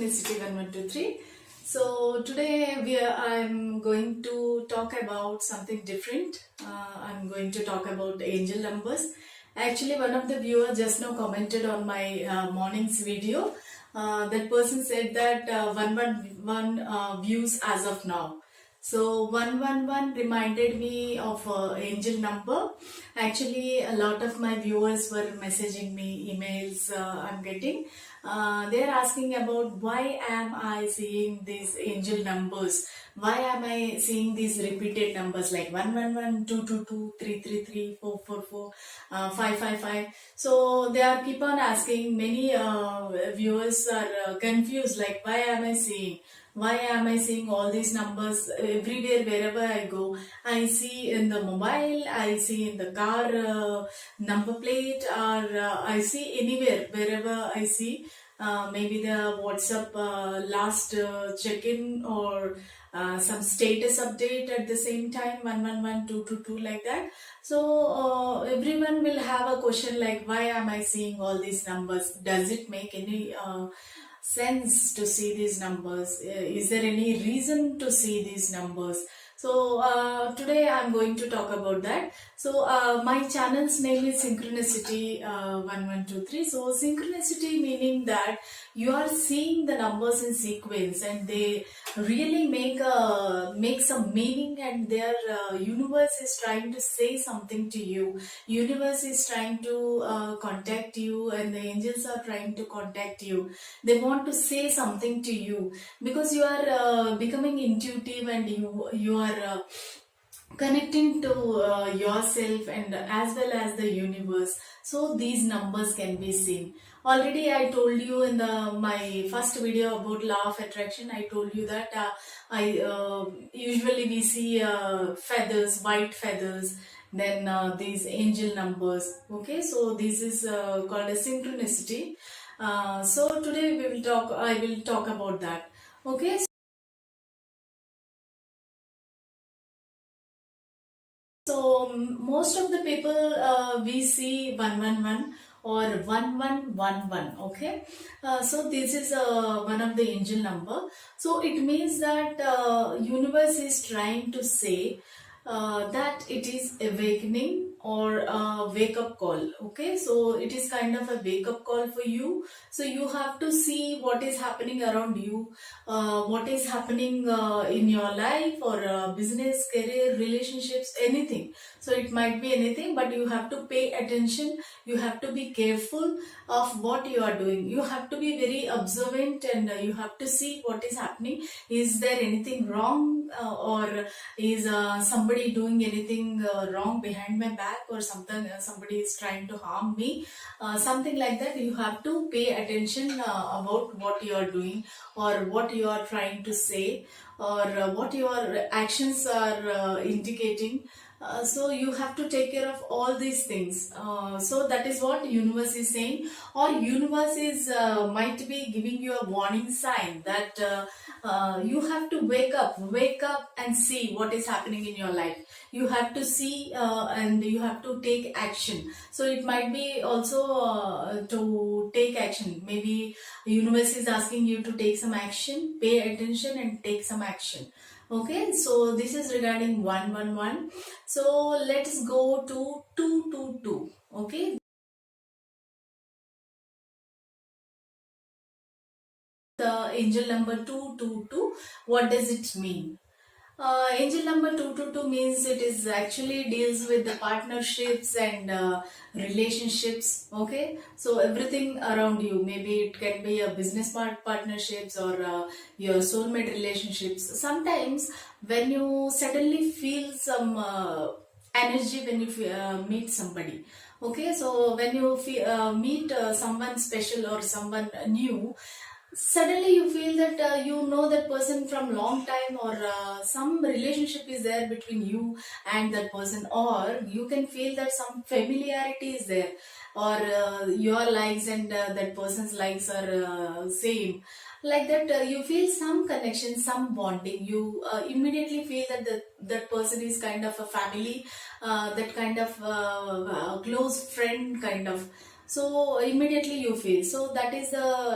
Synchronicity 1123. So today I'm going to talk about something different. I'm going to talk about angel numbers. Actually, one of the viewers just now commented on my morning's video. That person said that 111 views as of now. So 111 reminded me of angel number. Actually, a lot of my viewers were messaging me, emails I'm getting. They're asking about why am I seeing these angel numbers? Why am I seeing these repeated numbers like 111, 222, 333, 444, 555? So they are keep on asking. Many viewers are confused like why am I seeing? Why am I seeing all these numbers everywhere wherever I go? I see in the mobile, I see in the car number plate, or I see anywhere wherever I see. Maybe the WhatsApp last check-in or some status update at the same time 111 222 like that. So everyone will have a question like why am I seeing all these numbers? Does it make any sense to see these numbers? Is there any reason to see these numbers? So today I'm going to talk about that. So my channel's name is Synchronicity 1123. So synchronicity meaning that you are seeing the numbers in sequence and they really make some meaning, and their universe is trying to say something to you. Universe is trying to contact you, and the angels are trying to contact you. They want to say something to you because you are becoming intuitive, and you are connecting to yourself and as well as the universe. So these numbers can be seen. Already I told you in the my first video about law of attraction. I told you that I usually we see feathers, white feathers, then these angel numbers. Okay, so this is called a synchronicity. So today I will talk about that. Okay. So most of the people we see 111 or 1111. Okay, so this is one of the angel number. So it means that universe is trying to say that it is awakening or a wake up call. Okay, so it is kind of a wake up call for you. So you have to see what is happening around you, what is happening in your life or business, career, relationships, anything. So it might be anything, but you have to pay attention. You have to be careful of what you are doing. You have to be very observant, and you have to see what is happening. Is there anything wrong, or is somebody doing anything wrong behind my back, or something? Somebody is trying to harm me, something like that. You have to pay attention about what you are doing, or what you are trying to say, or what your actions are indicating. So you have to take care of all these things. So that is what universe is saying, or universe is might be giving you a warning sign that you have to wake up and see what is happening in your life. You have to see and you have to take action. So it might be also to take action. Maybe universe is asking you to take some action, pay attention and take some action. Okay, so this is regarding 111. So let's go to 222. Okay, the angel number 222. What does it mean? Angel number 222 means it is actually deals with the partnerships and relationships. Okay, so everything around you, maybe it can be a business partnerships or your soulmate relationships. Sometimes when you suddenly feel some energy when you meet somebody. Okay, so when you meet someone special or someone new, suddenly you feel that you know that person from long time, or some relationship is there between you and that person, or you can feel that some familiarity is there, or your likes and that person's likes are same, like that. You feel some connection, some bonding. You immediately feel that that person is kind of a family, that kind of close friend kind of. So immediately you feel, so that is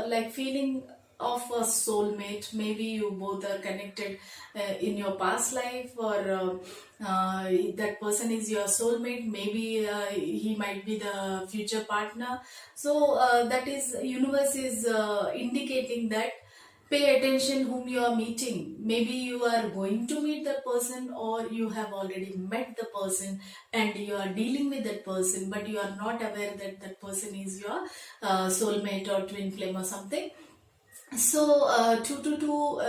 like feeling of a soulmate. Maybe you both are connected in your past life, or that person is your soulmate. Maybe he might be the future partner. So that is, universe is indicating that pay attention whom you are meeting. Maybe you are going to meet the person, or you have already met the person and you are dealing with that person, but you are not aware that that person is your soulmate or twin flame or something. So 222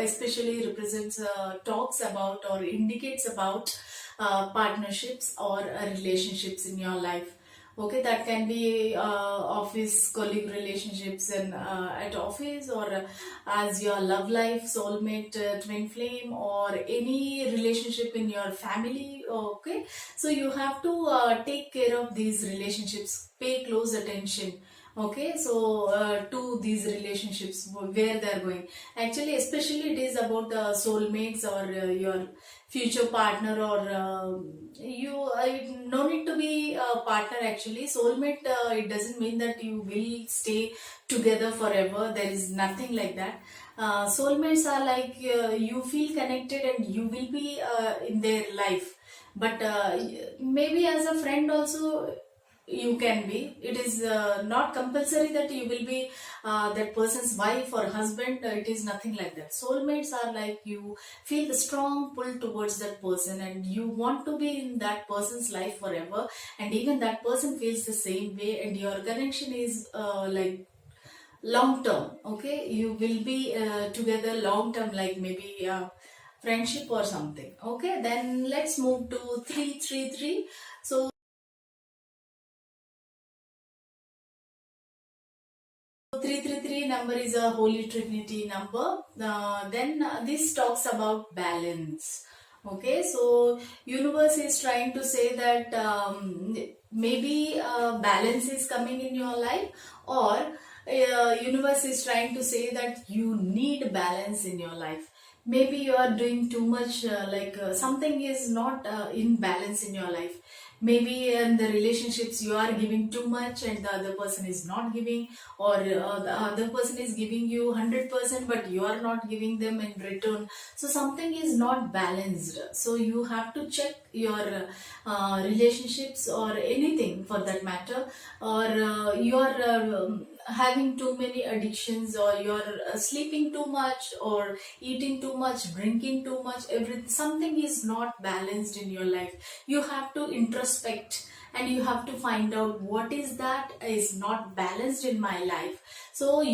especially represents, talks about or indicates about partnerships or relationships in your life. Okay, that can be office colleague relationships and at office, or as your love life, soulmate, twin flame, or any relationship in your family. Okay, so you have to take care of these relationships, pay close attention. Okay, so to these relationships, where they are going. Actually, especially it is about the soulmates, or your future partner, or you no need to be a partner. Actually, soulmate, it doesn't mean that you will stay together forever. There is nothing like that. Soulmates are like, you feel connected and you will be in their life, but maybe as a friend also you can be. It is not compulsory that you will be that person's wife or husband. It is nothing like that. Soulmates are like, you feel the strong pull towards that person and you want to be in that person's life forever, and even that person feels the same way, and your connection is like long term. Okay, you will be together long term, like maybe friendship or something. Okay, then let's move to 333. So 333 number is a Holy Trinity number. Then this talks about balance. Okay, so universe is trying to say that maybe balance is coming in your life, or universe is trying to say that you need balance in your life. Maybe you are doing too much, something is not in balance in your life. Maybe in the relationships you are giving too much and the other person is not giving, or the other person is giving you 100% but you are not giving them in return. So something is not balanced. So you have to check your relationships, or anything for that matter, or you are having too many addictions, or you're sleeping too much, or eating too much, drinking too much. Something is not balanced in your life. You have to introspect and you have to find out what is that is not balanced in my life. So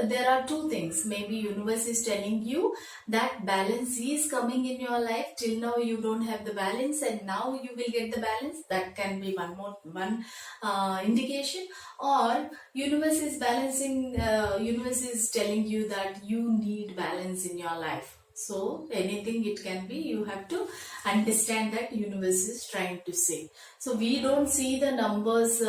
there are two things. Maybe universe is telling you that balance is coming in your life. Till now you don't have the balance, and now you will get the balance. That can be one indication. Or universe is balancing, universe is telling you that you need balance in your life. So anything it can be, you have to understand that universe is trying to say. So we don't see the numbers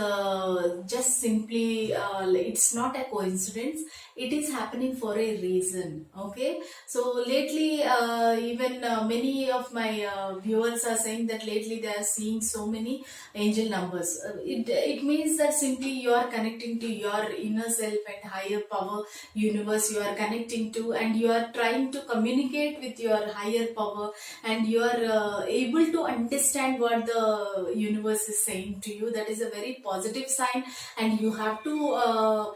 just simply, it's not a coincidence. It is happening for a reason. Okay, so lately even many of my viewers are saying that lately they are seeing so many angel numbers. It means that simply you are connecting to your inner self and higher power, universe you are connecting to, and you are trying to communicate with your higher power, and you are able to understand what the universe is saying to you. That is a very positive sign, and you have to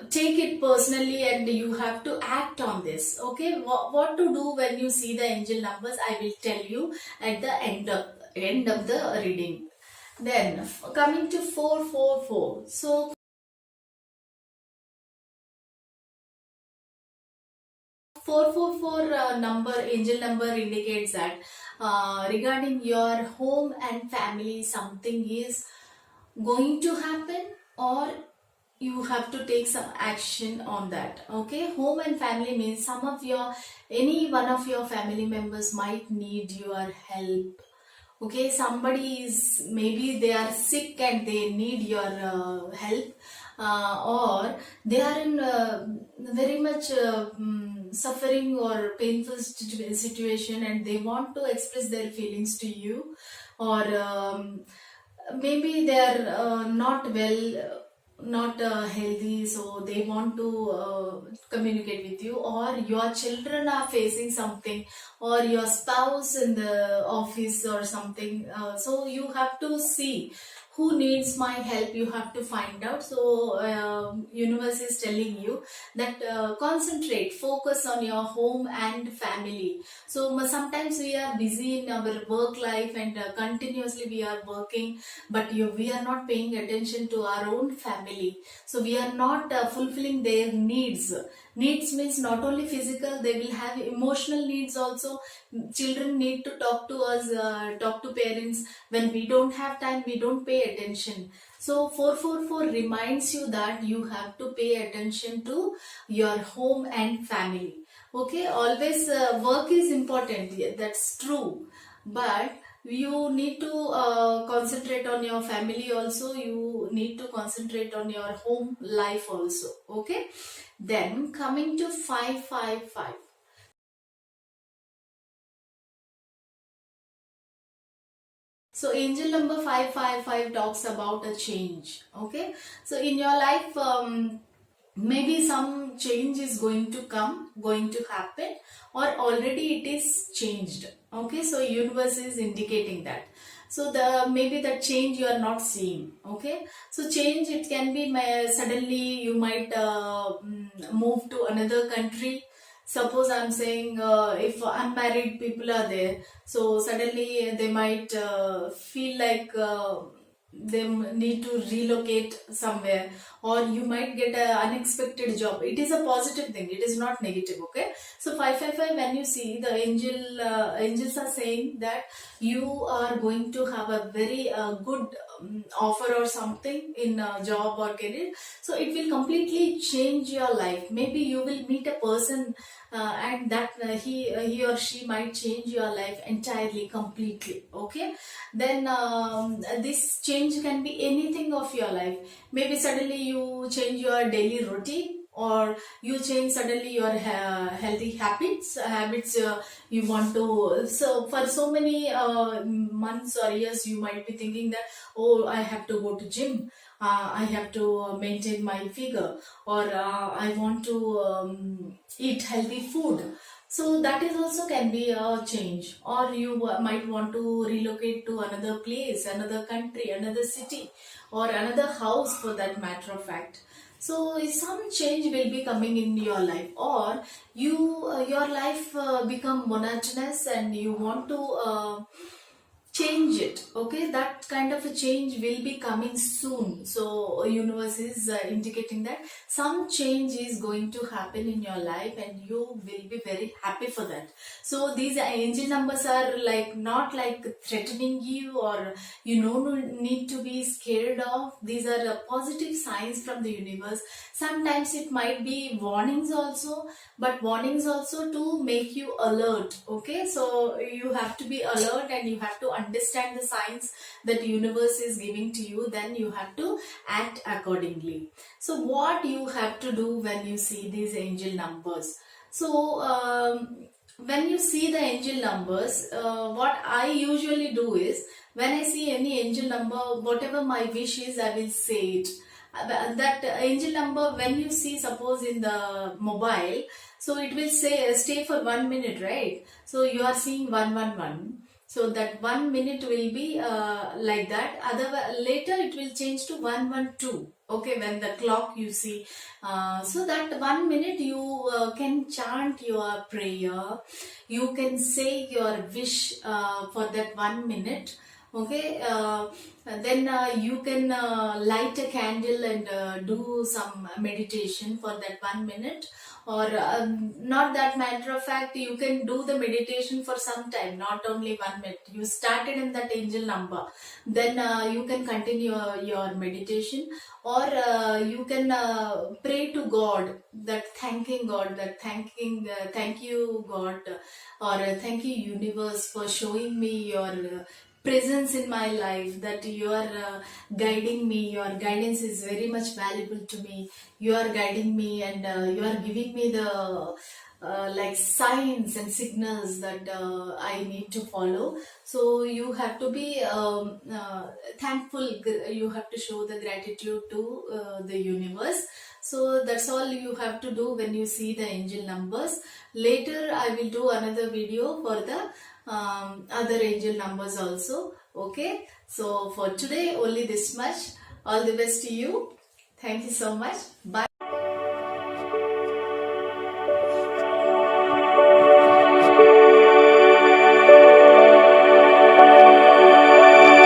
take it personally, and you have to act on this. Okay, what to do when you see the angel numbers, I will tell you at the end of the reading. Then coming to 444. So 444 number, angel number, indicates that regarding your home and family, something is going to happen, or you have to take some action on that. Okay, home and family means any one of your family members might need your help. Okay, somebody is, maybe they are sick and they need your help, or they are in very much suffering or painful situation, and they want to express their feelings to you, or maybe they are not well, not healthy, so they want to communicate with you, or your children are facing something, or your spouse in the office or something. So you have to see who needs my help. You have to find out. So universe is telling you that concentrate, focus on your home and family. So sometimes we are busy in our work life, and continuously we are working, but we are not paying attention to our own family. So we are not fulfilling their needs. Needs means not only physical, they will have emotional needs also. Children need to talk to us, talk to parents. When we don't have time, we don't pay attention. So 444 reminds you that you have to pay attention to your home and family. Okay, always work is important. Yeah, that's true. But you need to concentrate on your family also. You need to concentrate on your home life also. Okay. Then coming to 555. So angel number 555 talks about a change. Okay. So in your life, maybe some change is going to come, going to happen, or already it is changed. Okay. So universe is indicating that. So the maybe that change you are not seeing. Okay. So change, it can be suddenly you might move to another country. Suppose I'm saying if unmarried people are there, so suddenly they might feel like they need to relocate somewhere, or you might get an unexpected job. It is a positive thing, it is not negative. Okay. So 555, when you see the angels are saying that you are going to have a very good offer or something in a job or career. So it will completely change your life. Maybe you will meet a person and that he or she might change your life entirely, completely. Okay. Then this change can be anything of your life. Maybe suddenly you change your daily routine, or you change suddenly your healthy habits you want to. So for so many months or years, you might be thinking that, oh, I have to go to gym, I have to maintain my figure, or I want to eat healthy food. So that is also can be a change. Or you might want to relocate to another place, another country, another city, or another house for that matter of fact. So some change will be coming in your life, or your life become monotonous and you want to change it. Okay, that kind of a change will be coming soon. So universe is indicating that some change is going to happen in your life, and you will be very happy for that. So these angel numbers are like not like threatening you, or no need to be scared of. These are positive signs from the universe. Sometimes it might be warnings also, but warnings also to make you alert. Okay, so you have to be alert, and you have to understand the signs that the universe is giving to you. Then you have to act accordingly. So what you have to do when you see these angel numbers? So when you see the angel numbers, what I usually do is, when I see any angel number, whatever my wish is, I will say it. That angel number, when you see, suppose in the mobile, so it will say stay for 1 minute, right? So you are seeing 111. So that 1 minute will be like that. Otherwise, later it will change to 112. Okay, when the clock you see. So that 1 minute you can chant your prayer. You can say your wish for that 1 minute. Okay, then you can light a candle and do some meditation for that 1 minute. Or not that matter of fact, you can do the meditation for some time, not only 1 minute. You started in that angel number, then you can continue your meditation. Or you can pray to God, that thanking God, that thank you God, or thank you universe for showing me your presence in my life, that you are guiding me. Your guidance is very much valuable to me. You are guiding me, and you are giving me the like signs and signals that I need to follow. So you have to be thankful. You have to show the gratitude to the universe. So that's all you have to do when you see the angel numbers. Later I will do another video for the other angel numbers also. Okay, so for today only this much. All the best to you. Thank you so much. Bye.